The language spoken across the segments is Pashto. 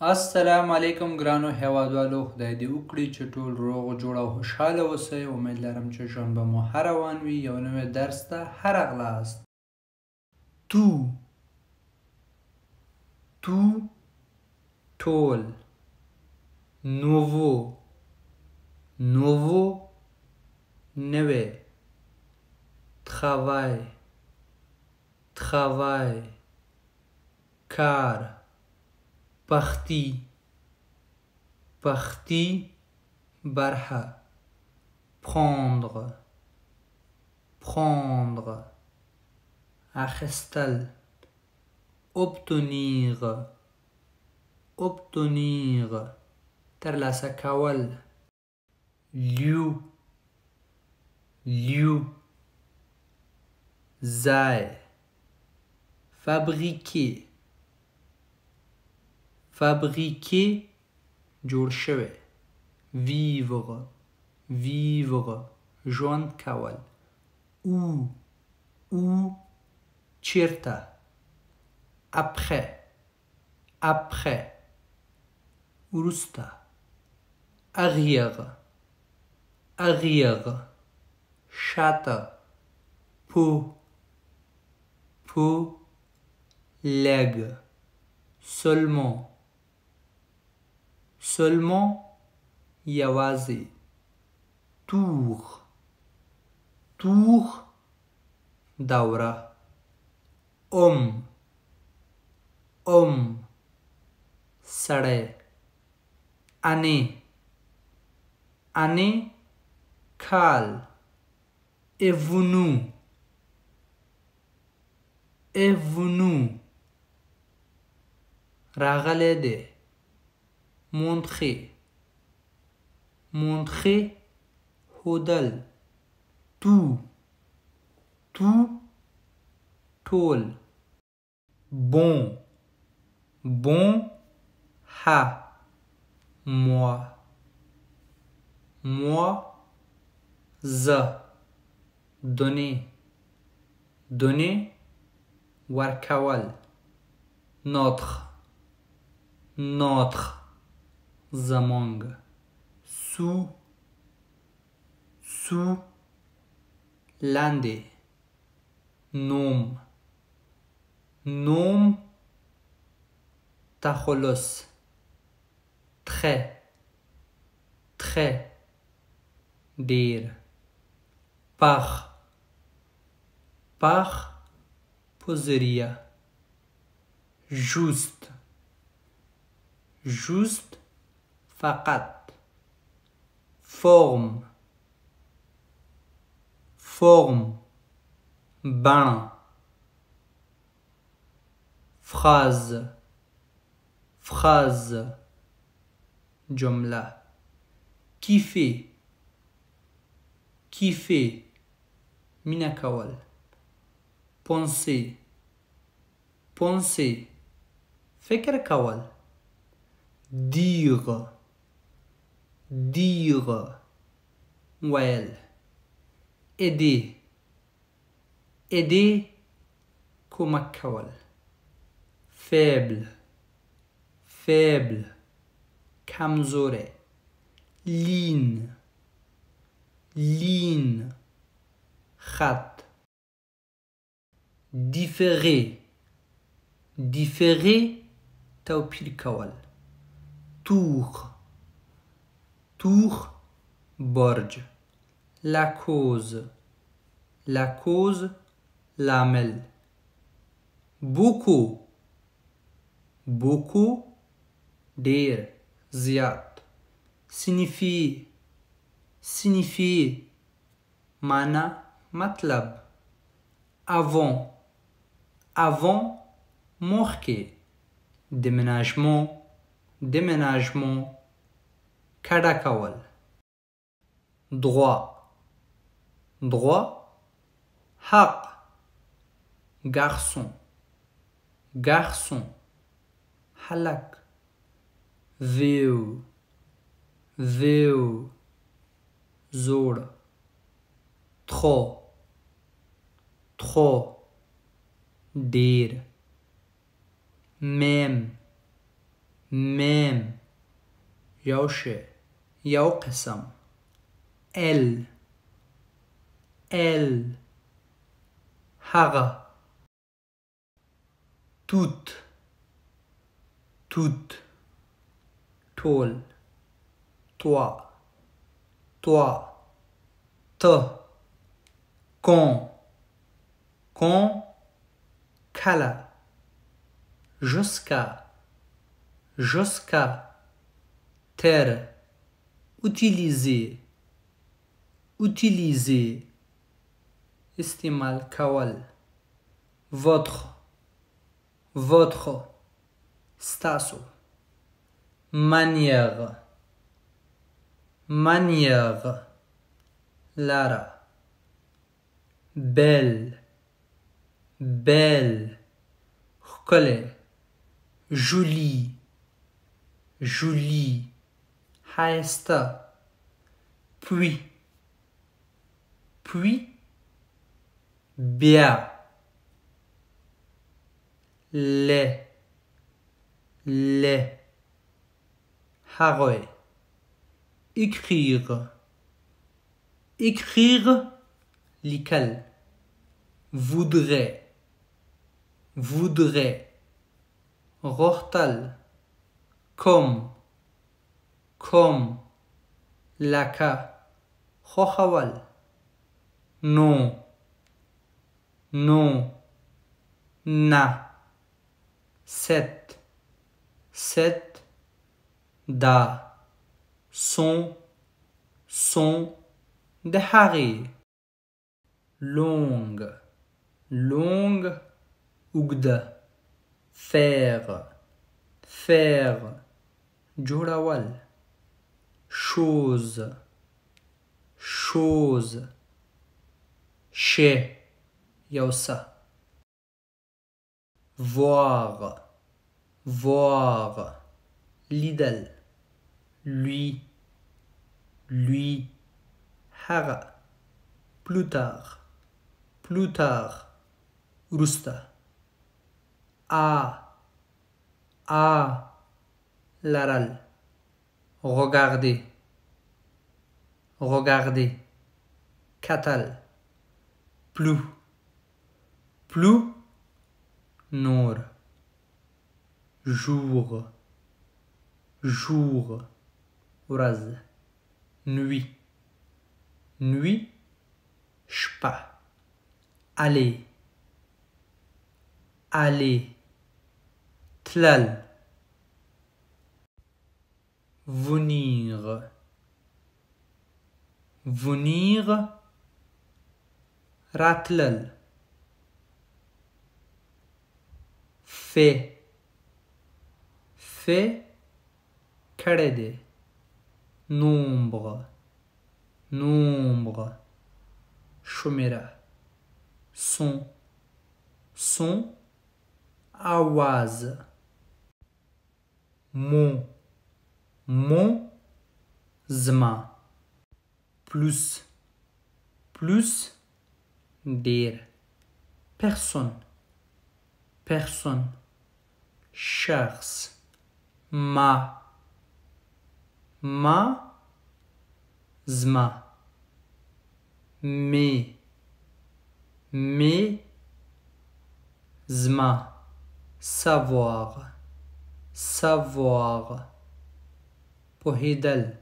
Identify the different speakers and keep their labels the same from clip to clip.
Speaker 1: السلام علیکم ګرانو هیوادوالو، خدای دې وکړي چې ټول روغ جوړ او خوشحاله اوسئ. امید لرم چې ژوند به مو ښه روان وي. یو نوی درس ته ښه راغلاست. تو ټول. نوو نوی. travail کار. partie برخه. prendre اخیستل. obtenir ترلاسه کول. lieu ځای. fabriquer جوړ شوی. vivre ژوند کول. où چیرته. après وروسته. arrière شاته. peau leg. seulement یوازې. tour دوره. homme سړی. année کال. est venu راغلی دی. montrer ښودل. tout ټول. bon ښه. moi زه. donner ورکول. notre زمونږ. sous لاندې. nom تخلص. très ډیر. par په ذریعه. juste فقط. forme بڼه. phrase جمله. kiffer مینه کول. penser فکر کول. dire ویل. aider کمک کول. faible کمزوره. ligne خط. différer توپیر کول. tour برج. la cause لامل. beaucoup ډیر زیات. signifier معنی مطلب. avant مخکې. déménagement کډه کول. droit حق. garçon هلک. vieux زوړ. trop ډیر. même ميم يوشي يو قسم ال هغه توت طول toi ت con kala jusqu'à terre utiliser استعمال کول votre ستاسو manière لارا belle ښکلی jolie ښایسته puis بیا le هغوی écrire لیکل voudrait غوښتل comme لکه خوښول non نه cette دا son د هغې longue اوږده faire جوړول chose شی یو څه voir لیدل lui هغه plus tard وروسته لرل regarder کتل plus نور jour ورځ nuit شپه aller تلل venir راتلل fait کړی دی nombre شمیره son آواز mon زما plus ډیر personne شخص ما زما می زما savoir پوهیدل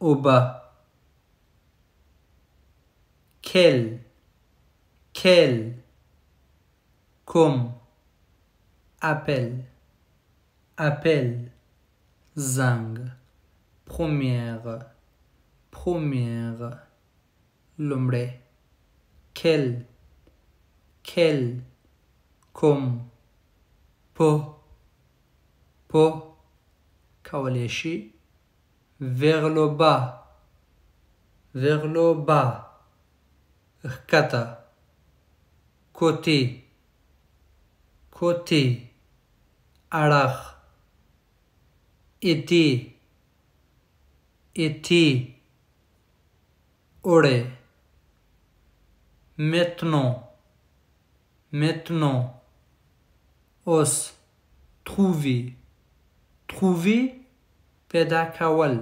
Speaker 1: اوبه quel comme appel زنگ première لومړی quel comme په کولی شي vers le bas ښکته côté اړخ été اوړی maintenant maintenant اوس trouver trouver پیدا کول